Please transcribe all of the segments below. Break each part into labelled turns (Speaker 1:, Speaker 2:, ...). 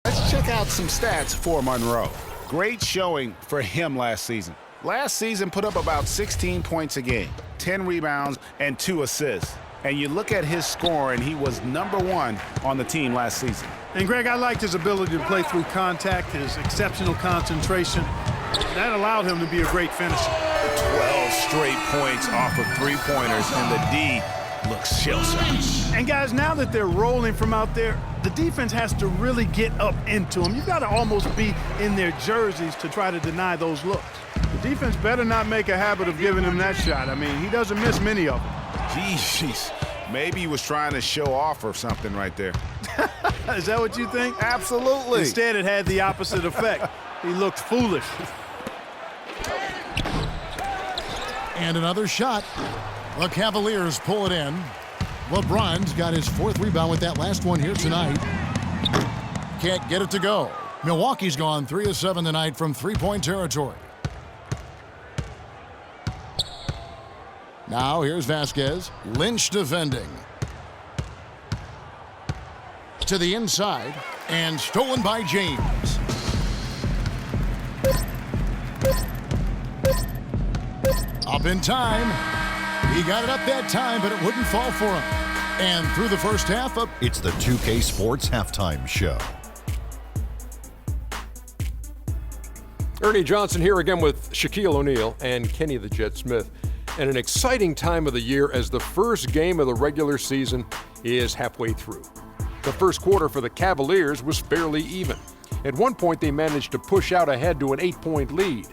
Speaker 1: Let's check out some stats for Monroe. Great showing for him last season. Last season put up about 16 points a game, 10 rebounds, and 2 assists. And you look at his score, and he was #1 on the team last season.
Speaker 2: And, Greg, I liked his ability to play through contact, his exceptional concentration. That allowed him to be a great finisher.
Speaker 1: 12 straight points off of three-pointers, and the D looks shell-shocked.
Speaker 2: And, guys, now that they're rolling from out there, the defense has to really get up into them. You've got to almost be in their jerseys to try to deny those looks. The defense better not make a habit of giving him that shot. I mean, he doesn't miss many of them.
Speaker 1: Jeez, maybe he was trying to show off or something right there.
Speaker 2: Is that what you think?
Speaker 1: Absolutely.
Speaker 2: Instead, it had the opposite effect. He looked foolish.
Speaker 3: And another shot. The Cavaliers pull it in. LeBron's got his 4th rebound with that last one here tonight. Can't get it to go. Milwaukee's gone 3 of 7 tonight from three-point territory. Now here's Vasquez. Lynch defending. To the inside. And stolen by James. Up in time. He got it up that time, but it wouldn't fall for him. And through the first half of...
Speaker 4: It's the 2K Sports Halftime Show.
Speaker 5: Ernie Johnson here again with Shaquille O'Neal and Kenny the Jet Smith. And an exciting time of the year as the first game of the regular season is halfway through. The first quarter for the Cavaliers was fairly even. At one point, they managed to push out ahead to an 8-point lead.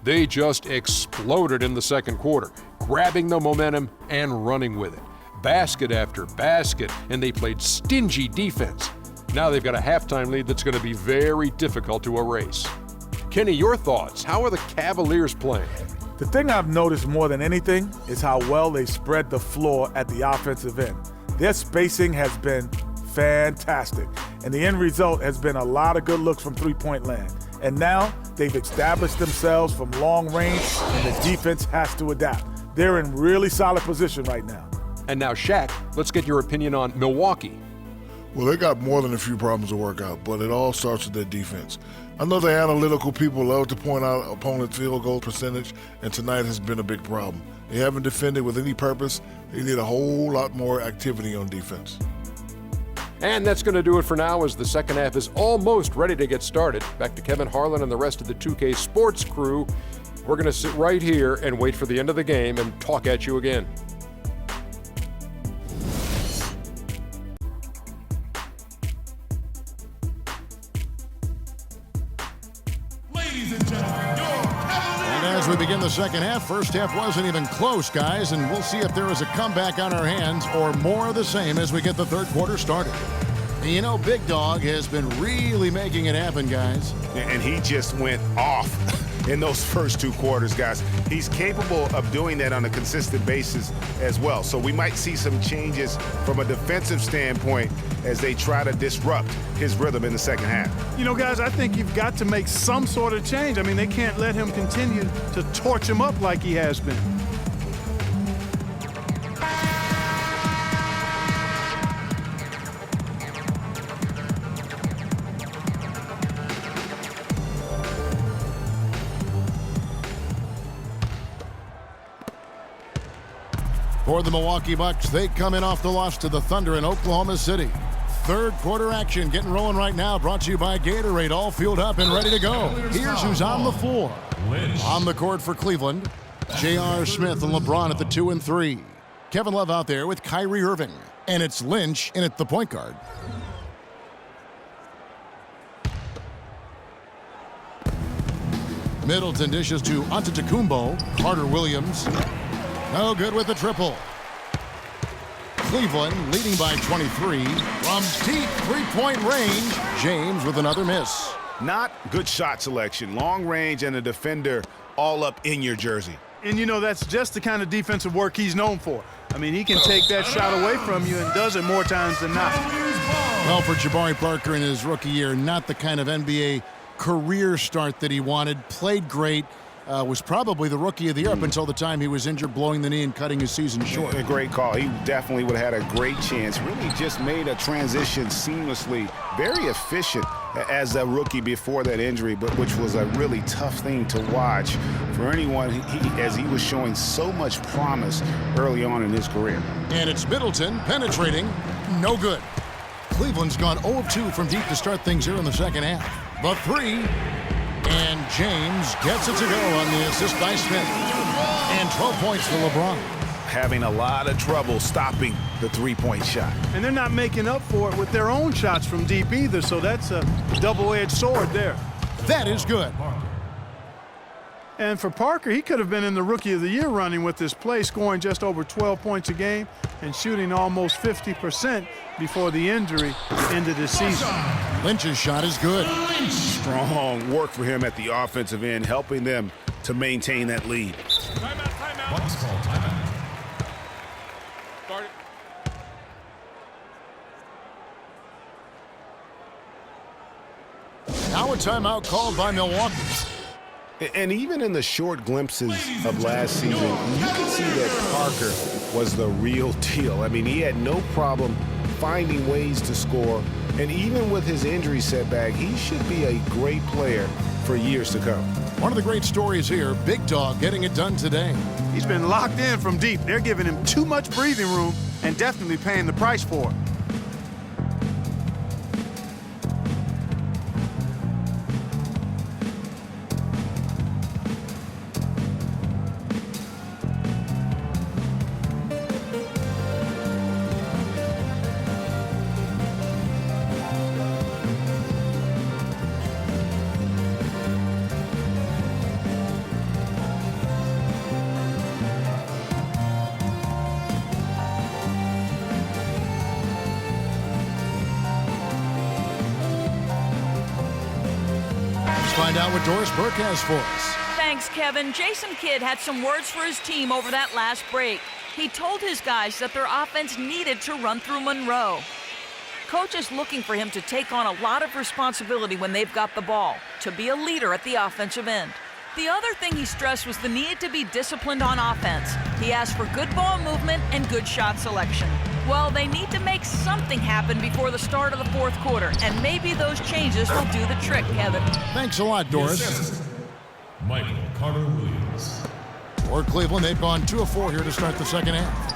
Speaker 5: They just exploded in the second quarter, grabbing the momentum and running with it. Basket after basket, and they played stingy defense. Now they've got a halftime lead that's going to be very difficult to erase. Kenny, your thoughts? How are the Cavaliers playing?
Speaker 6: The thing I've noticed more than anything is how well they spread the floor at the offensive end. Their spacing has been fantastic, and the end result has been a lot of good looks from three-point land. And now they've established themselves from long range, and the defense has to adapt. They're in really solid position right now.
Speaker 5: And now, Shaq, let's get your opinion on Milwaukee.
Speaker 7: Well, they got more than a few problems to work out, but it all starts with their defense. I know the analytical people love to point out opponent field goal percentage, and tonight has been a big problem. They haven't defended with any purpose. They need a whole lot more activity on defense.
Speaker 5: And that's going to do it for now as the second half is almost ready to get started. Back to Kevin Harlan and the rest of the 2K Sports crew. We're going to sit right here and wait for the end of the game and talk at you again.
Speaker 3: As we begin the second half, first half wasn't even close, guys, and we'll see if there is a comeback on our hands or more of the same as we get the third quarter started. And you know, Big Dog has been really making it happen, guys.
Speaker 1: And he just went off in those first 2 quarters, guys. He's capable of doing that on a consistent basis as well. So we might see some changes from a defensive standpoint as they try to disrupt his rhythm in the second half.
Speaker 2: You know, guys, I think you've got to make some sort of change. I mean, they can't let him continue to torch him up like he has been.
Speaker 3: For the Milwaukee Bucks, they come in off the loss to the Thunder in Oklahoma City. Third quarter action getting rolling right now, brought to you by Gatorade, all fueled up and ready to go. Here's who's on the floor. On the court for Cleveland, J.R. Smith and LeBron at the 2 and 3. Kevin Love out there with Kyrie Irving. And it's Lynch in at the point guard. Middleton dishes to Antetokounmpo. Carter Williams. No good with the triple. Cleveland leading by 23. From deep three-point range, James with another miss.
Speaker 1: Not good shot selection. Long range and a defender all up in your jersey.
Speaker 2: And, you know, that's just the kind of defensive work he's known for. I mean, he can take that shot away from you and does it more times than not.
Speaker 3: Well, for Jabari Parker in his rookie year, not the kind of NBA career start that he wanted. Played great. was probably the rookie of the year up until the time he was injured, blowing the knee and cutting his season short.
Speaker 1: A great call. He definitely would have had a great chance. Really just made a transition seamlessly. Very efficient as a rookie before that injury, but which was a really tough thing to watch for anyone as he was showing so much promise early on in his career.
Speaker 3: And it's Middleton penetrating. No good. Cleveland's gone 0 of 2 from deep to start things here in the second half. The three. And James gets it to go on the assist by Smith. And 12 points for LeBron.
Speaker 1: Having a lot of trouble stopping the three-point shot.
Speaker 2: And they're not making up for it with their own shots from deep either, so that's a double-edged sword there.
Speaker 3: That is good.
Speaker 2: And for Parker, he could have been in the Rookie of the Year running with this play, scoring just over 12 points a game and shooting almost 50% before the injury ended his season.
Speaker 3: Lynch's shot is good.
Speaker 1: Strong work for him at the offensive end, helping them to maintain that lead.
Speaker 3: Now a timeout called by Milwaukee.
Speaker 1: And even in the short glimpses of last season, you can see that Parker was the real deal. I mean, he had no problem finding ways to score. And even with his injury setback, he should be a great player for years to come.
Speaker 3: One of the great stories here, Big Dog getting it done today.
Speaker 2: He's been locked in from deep. They're giving him too much breathing room and definitely paying the price for it.
Speaker 3: Find out what Doris Burke has for us.
Speaker 8: Thanks, Kevin. Jason Kidd had some words for his team over that last break. He told his guys that their offense needed to run through Monroe. Coach is looking for him to take on a lot of responsibility when they've got the ball, to be a leader at the offensive end. The other thing he stressed was the need to be disciplined on offense. He asked for good ball movement and good shot selection. Well, they need to make something happen before the start of the fourth quarter, and maybe those changes will do the trick, Kevin.
Speaker 3: Thanks a lot, Doris.
Speaker 9: Michael Carter-Williams.
Speaker 3: For Cleveland, they've gone 2 of 4 here to start the second half.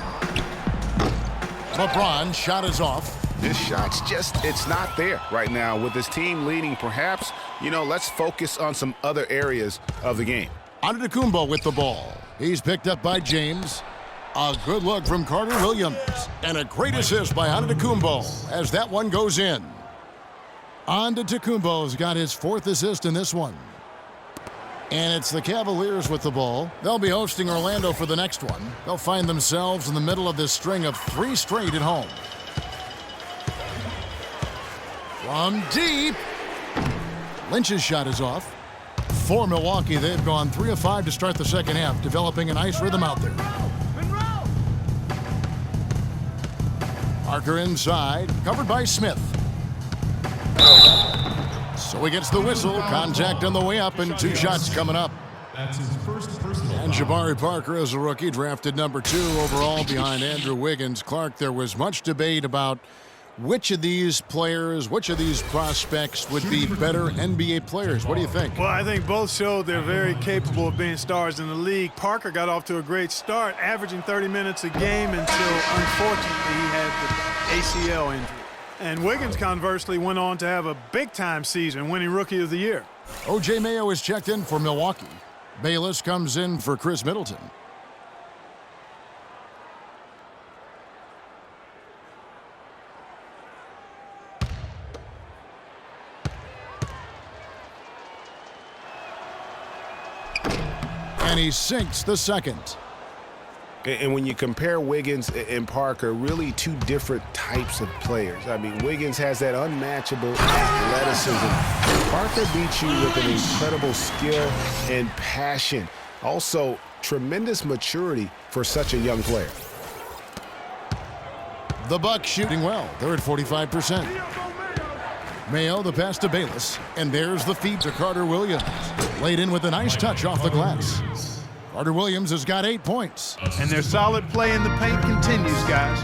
Speaker 3: LeBron shot is off.
Speaker 1: This shot's just, it's not there right now. With his team leading, perhaps, let's focus on some other areas of the game.
Speaker 3: Antetokounmpo with the ball. He's picked up by James. A good look from Carter-Williams. And a great assist by Antetokounmpo as that one goes in. Antetokounmpo's got his 4th assist in this one. And it's the Cavaliers with the ball. They'll be hosting Orlando for the next one. They'll find themselves in the middle of this string of 3 straight at home. From deep. Lynch's shot is off. For Milwaukee, they've gone 3 of 5 to start the second half, developing a nice rhythm out there. Parker inside, covered by Smith. So he gets the whistle, contact on the way up, and 2 shots coming up.
Speaker 9: That's his first personal.
Speaker 3: And Jabari Parker is a rookie, drafted number 2 overall behind Andrew Wiggins. Clark, there was much debate about which of these players, which of these prospects would be better NBA players. What do you think?
Speaker 2: Well, I think both showed they're very capable of being stars in the league. Parker got off to a great start, averaging 30 minutes a game until, unfortunately, he had the ACL injury. And Wiggins, conversely, went on to have a big-time season, winning Rookie of the Year.
Speaker 3: O.J. Mayo is checked in for Milwaukee. Bayless comes in for Chris Middleton. And he sinks the second.
Speaker 1: And when you compare Wiggins and Parker, really 2 different types of players. I mean, Wiggins has that unmatchable athleticism. Parker beats you with an incredible skill and passion. Also, tremendous maturity for such a young player.
Speaker 3: The Bucks shooting well. They're at 45%. Mayo the pass to Bayless, and there's the feed to Carter Williams. Laid in with a nice touch off the glass. Carter Williams has got 8 points.
Speaker 2: And their solid play in the paint continues, guys.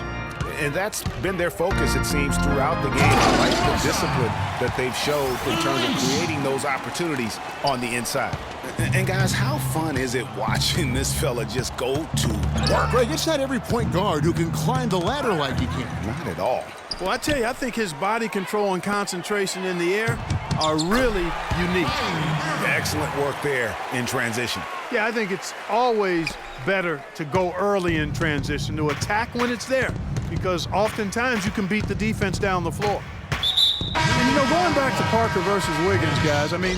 Speaker 1: And that's been their focus, it seems, throughout the game. I like the discipline that they've showed in terms of creating those opportunities on the inside. And guys, how fun is it watching this fella just go to work?
Speaker 3: Greg, it's not every point guard who can climb the ladder like he can.
Speaker 1: Not at all.
Speaker 2: Well, I tell you, I think his body control and concentration in the air are really unique.
Speaker 1: Excellent work there in transition.
Speaker 2: Yeah, I think it's always better to go early in transition, to attack when it's there, because oftentimes you can beat the defense down the floor. And, going back to Parker versus Wiggins, guys, I mean,